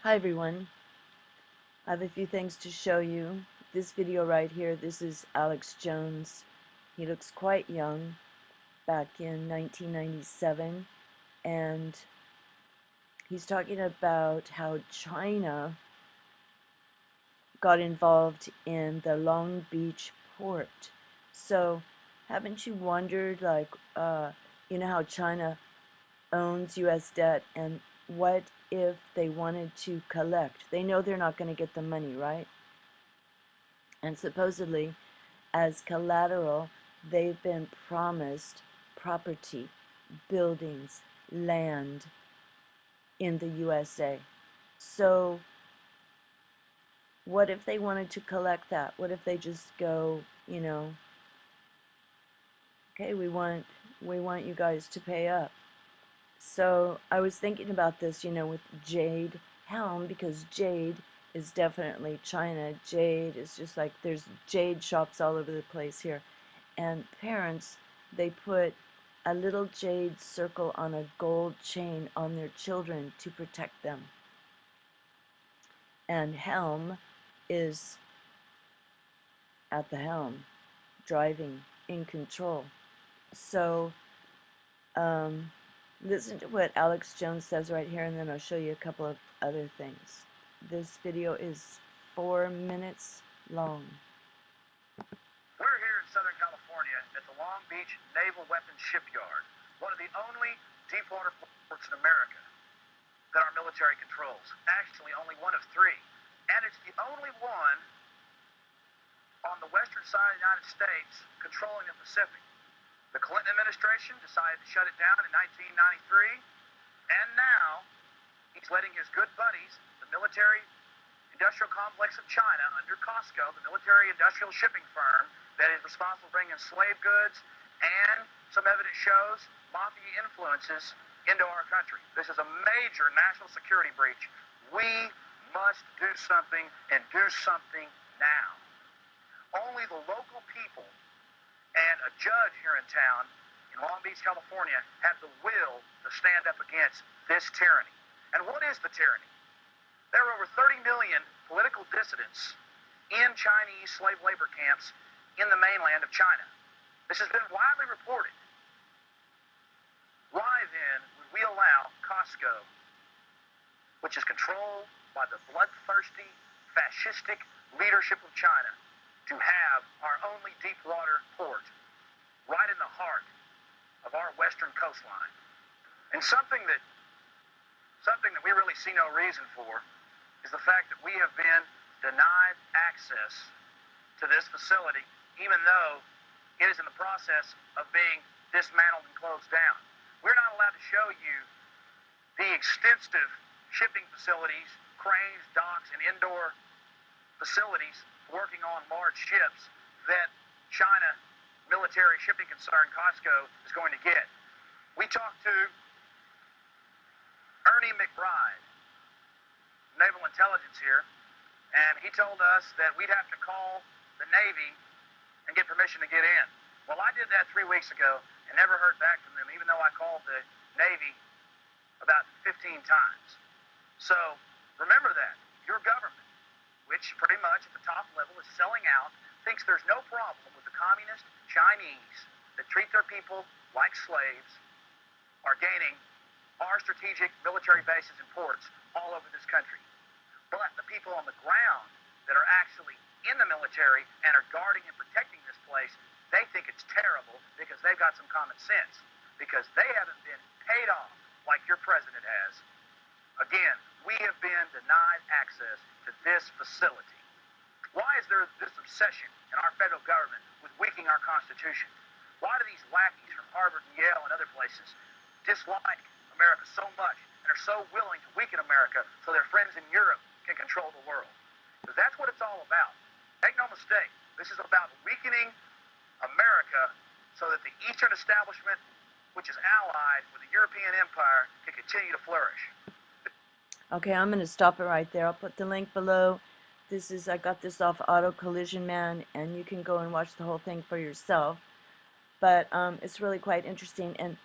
Hi everyone, I have a few things to show you. This video right here, this is Alex Jones. He looks quite young, back in 1997, and he's talking about how China got involved in the Long Beach port. So, haven't you wondered, like, you know how China owns US debt, and what if they wanted to collect? They know they're not going to get the money, right? And supposedly, as collateral, they've been promised property, buildings, land in the USA. So, what if they wanted to collect that? What if they just go, okay, we want you guys to pay up. So, I was thinking about this, with Jade Helm, because jade is definitely China. Jade is just like there's jade shops all over the place here. And parents, they put a little jade circle on a gold chain on their children to protect them. And Helm is at the helm, driving, in control. So, listen to what Alex Jones says right here, and then I'll show you a couple of other things. This video is 4 minutes long. We're here in Southern California at the Long Beach Naval Weapons Shipyard, one of the only deepwater ports in America that our military controls. Actually, only one of three. And it's the only one on the western side of the United States controlling the Pacific. The Clinton administration decided to shut it down in 1993, and now he's letting his good buddies, the military industrial complex of China, under COSCO, the military industrial shipping firm that is responsible for bringing slave goods and some evidence shows mafia influences into our country. This is a major national security breach. We must do something, and do something now. Only the local people and a judge here in town in Long Beach, California, have the will to stand up against this tyranny. And what is the tyranny? There are over 30 million political dissidents in Chinese slave labor camps in the mainland of China. This has been widely reported. Why then would we allow COSCO, which is controlled by the bloodthirsty, fascistic leadership of China, to have our only deep water port right in the heart of our western coastline? And something that we really see no reason for is the fact that we have been denied access to this facility, even though it is in the process of being dismantled and closed down. We're not allowed to show you the extensive shipping facilities, cranes, docks, and indoor facilities working on large ships that China military shipping concern COSCO is going to get. We talked to Ernie McBride, Naval Intelligence here, and he told us that we'd have to call the Navy and get permission to get in. Well, I did that 3 weeks ago and never heard back from them, even though I called the Navy about 15 times. So remember that. Your government, which pretty much at the top level is selling out, thinks there's no problem with the communist Chinese that treat their people like slaves, are gaining our strategic military bases and ports all over this country. But the people on the ground that are actually in the military and are guarding and protecting this place, they think it's terrible because they've got some common sense, because they haven't been paid off like your president has. Again, we have been denied access to this facility. Why is there this obsession in our federal government with weakening our Constitution? Why do these lackeys from Harvard and Yale and other places dislike America so much and are so willing to weaken America so their friends in Europe can control the world? Because that's what it's all about. Make no mistake, this is about weakening America so that the Eastern establishment, which is allied with the European empire, can continue to flourish. Okay, I'm going to stop it right there. I'll put the link below. I got this off Auto Collision Man, and you can go and watch the whole thing for yourself. But it's really quite interesting. And,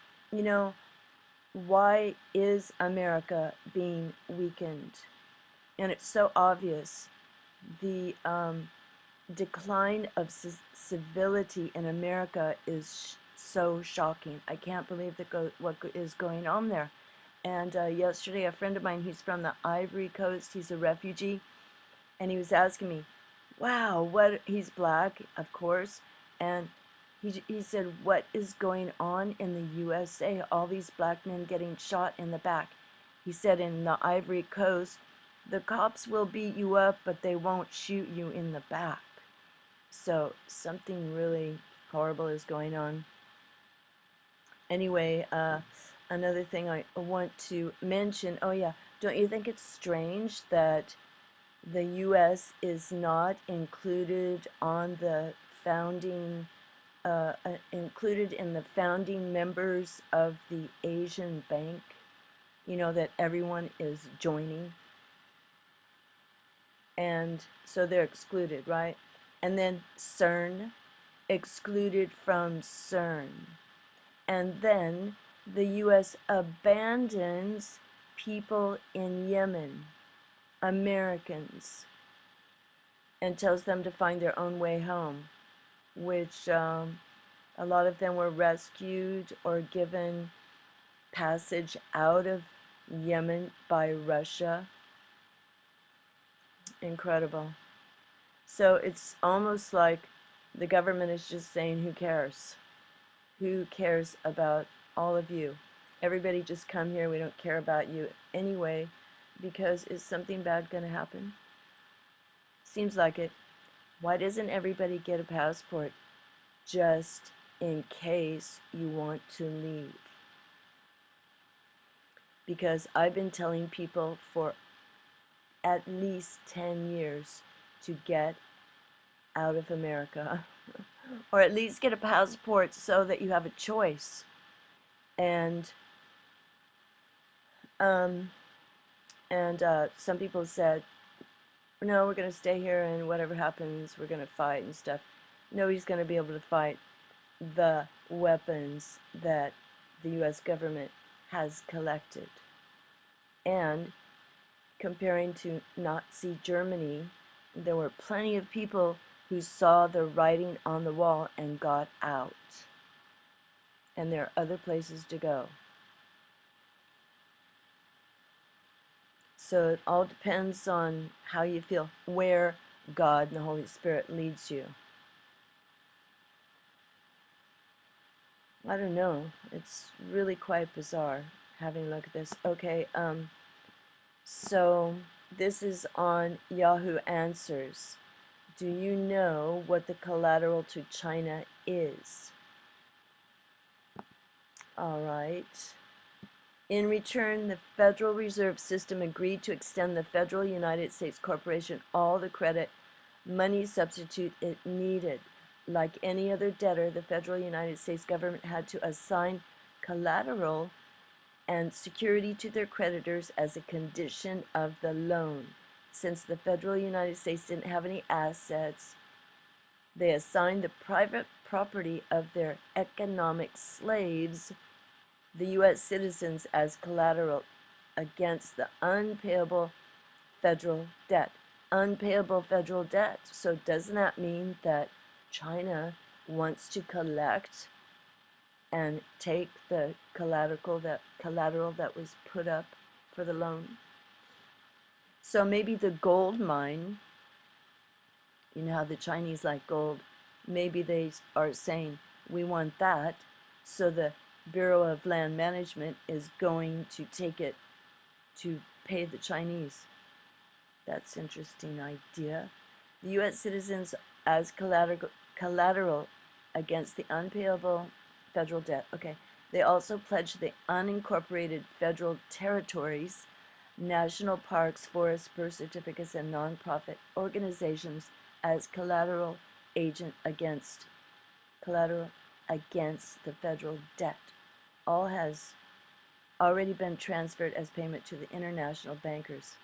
why is America being weakened? and it's so obvious. The decline of civility in America is so shocking. I can't believe what is going on there. And yesterday, a friend of mine, he's from the Ivory Coast, he's a refugee, and he was asking me, wow, he's black, of course, and he said, what is going on in the USA? All these black men getting shot in the back. He said in the Ivory Coast, the cops will beat you up, but they won't shoot you in the back. So something really horrible is going on. Anyway, another thing I want to mention, oh yeah, don't you think it's strange that the U.S. is not included on the founding, included in the founding members of the Asian Bank? You know, that everyone is joining. And so they're excluded, right? And then CERN, excluded from CERN. And then the U.S. abandons people in Yemen, Americans, and tells them to find their own way home, which a lot of them were rescued or given passage out of Yemen by Russia. Incredible. So it's almost like the government is just saying, who cares? Who cares about all of you? Everybody just come here. We don't care about you anyway, because is something bad going to happen? Seems like it. Why doesn't everybody get a passport just in case you want to leave? Because I've been telling people for at least 10 years to get out of America or at least get a passport so that you have a choice. And some people said, no, we're going to stay here and whatever happens, we're going to fight and stuff. Nobody's going to be able to fight the weapons that the U.S. government has collected. And comparing to Nazi Germany, there were plenty of people who saw the writing on the wall and got out. And there are other places to go. So it all depends on how you feel, where God and the Holy Spirit leads you. I don't know. It's really quite bizarre having a look at this. Okay, so this is on Yahoo Answers. Do you know what the collateral to China is? All right. In return, the Federal Reserve System agreed to extend the Federal United States Corporation all the credit money substitute it needed. Like any other debtor, the Federal United States government had to assign collateral and security to their creditors as a condition of the loan. Since the Federal United States didn't have any assets, they assigned the private property of their economic slaves, the U.S. citizens, as collateral against the unpayable federal debt. Unpayable federal debt. So doesn't that mean that China wants to collect and take the collateral that was put up for the loan? So maybe the gold mine, you know how the Chinese like gold, maybe they are saying, we want that, so the Bureau of Land Management is going to take it to pay the Chinese. That's an interesting idea. The U.S. citizens as collateral against the unpayable federal debt. Okay. They also pledged the unincorporated federal territories, national parks, forests, birth certificates, and nonprofit organizations as collateral against the federal debt. All has already been transferred as payment to the international bankers.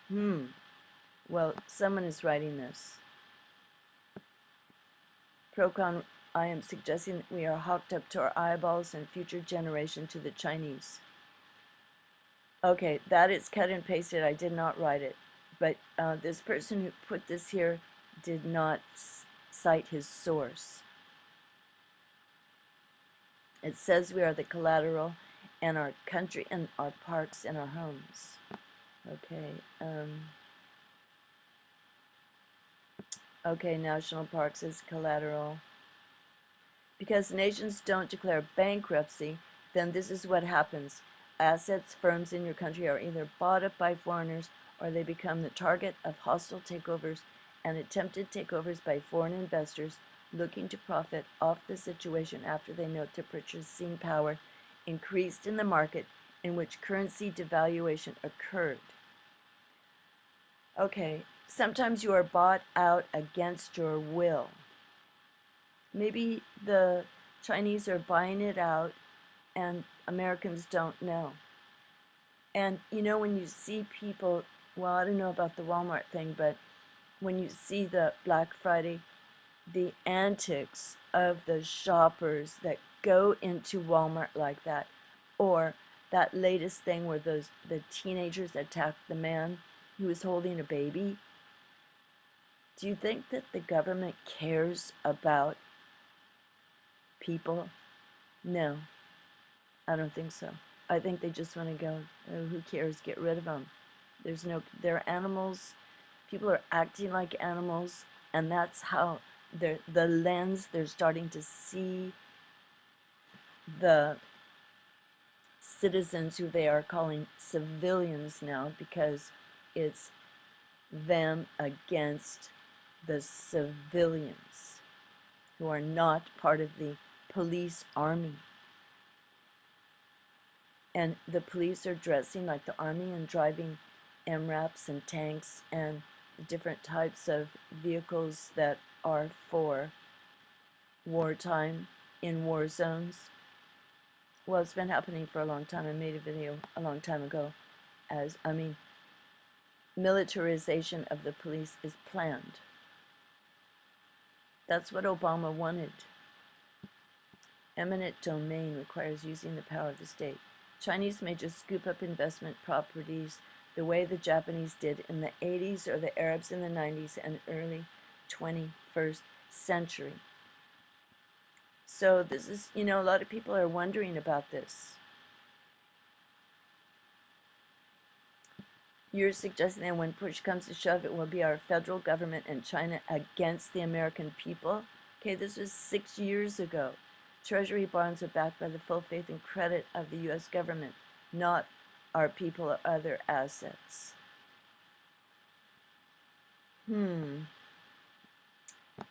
Well, someone is writing this. Procon, I am suggesting that we are hooked up to our eyeballs and future generation to the Chinese. Okay, that is cut and pasted. I did not write it. But this person who put this here did not cite his source. It says we are the collateral and our country and our parks and our homes. Okay. Okay, national parks is collateral. Because nations don't declare bankruptcy, then this is what happens. Assets, firms in your country are either bought up by foreigners or they become the target of hostile takeovers and attempted takeovers by foreign investors looking to profit off the situation after they note their purchasing power increased in the market in which currency devaluation occurred. Okay, sometimes you are bought out against your will. Maybe the Chinese are buying it out and Americans don't know. And you know, when you see people, well, I don't know about the Walmart thing, but when you see the Black Friday, the antics of the shoppers that go into Walmart like that, or that latest thing where the teenagers attacked the man who was holding a baby. Do you think that the government cares about people? No, I don't think so. I think they just want to go, oh, who cares, get rid of them. They're animals. People are acting like animals, and that's how the lens they're starting to see the citizens who they are calling civilians now, because it's them against the civilians who are not part of the police army. And the police are dressing like the army and driving MRAPs and tanks and different types of vehicles that are for wartime in war zones. Well, it's been happening for a long time. I made a video a long time ago. Militarization of the police is planned. That's what Obama wanted. Eminent domain requires using the power of the state. Chinese may just scoop up investment properties the way the Japanese did in the 80s or the Arabs in the 90s and early 21st century. So this is, a lot of people are wondering about this. You're suggesting that when push comes to shove, it will be our federal government and China against the American people? Okay, this was 6 years ago. Treasury bonds are backed by the full faith and credit of the U.S. government, not our people or other assets.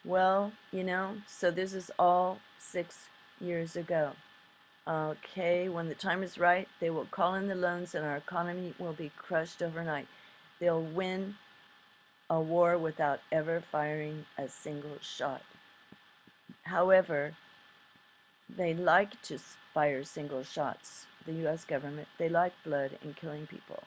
Well, so this is all 6 years ago. Okay, when the time is right, they will call in the loans and our economy will be crushed overnight. They'll win a war without ever firing a single shot. However, they like to fire single shots. The U.S. government, they like blood and killing people.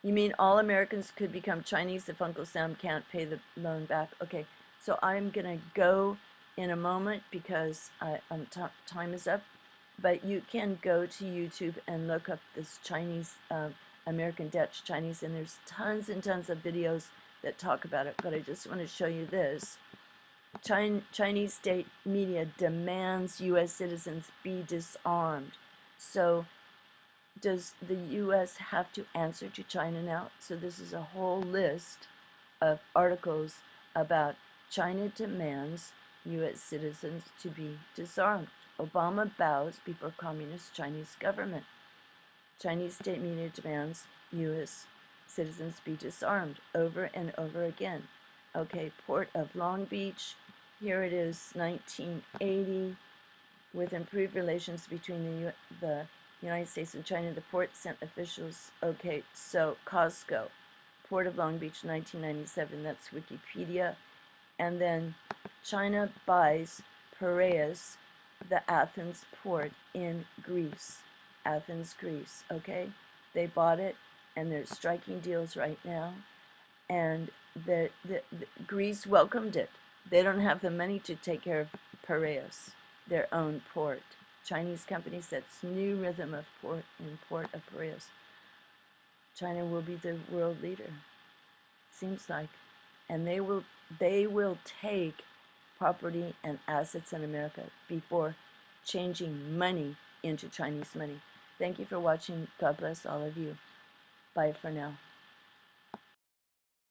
You mean all Americans could become Chinese if Uncle Sam can't pay the loan back? Okay, so I'm going to go in a moment because time is up. But you can go to YouTube and look up this Chinese, American debt to Chinese, and there's tons and tons of videos that talk about it. But I just want to show you this. Chinese state media demands U.S. citizens be disarmed. So does the U.S. have to answer to China now? So this is a whole list of articles about China demands U.S. citizens to be disarmed. Obama bows before communist Chinese government. Chinese state media demands U.S. citizens be disarmed over and over again. Okay, Port of Long Beach. Here it is, 1980. With improved relations between the United States and China, the port sent officials. Okay, so Costco, Port of Long Beach, 1997. That's Wikipedia. And then China buys Piraeus, the Athens port in Greece. Athens, Greece. Okay, they bought it, and they're striking deals right now. And the Greece welcomed it. They don't have the money to take care of Piraeus, their own port. Chinese company sets new rhythm of port of Piraeus. China will be the world leader. Seems like. And they will take property and assets in America before changing money into Chinese money. Thank you for watching. God bless all of you. Bye for now.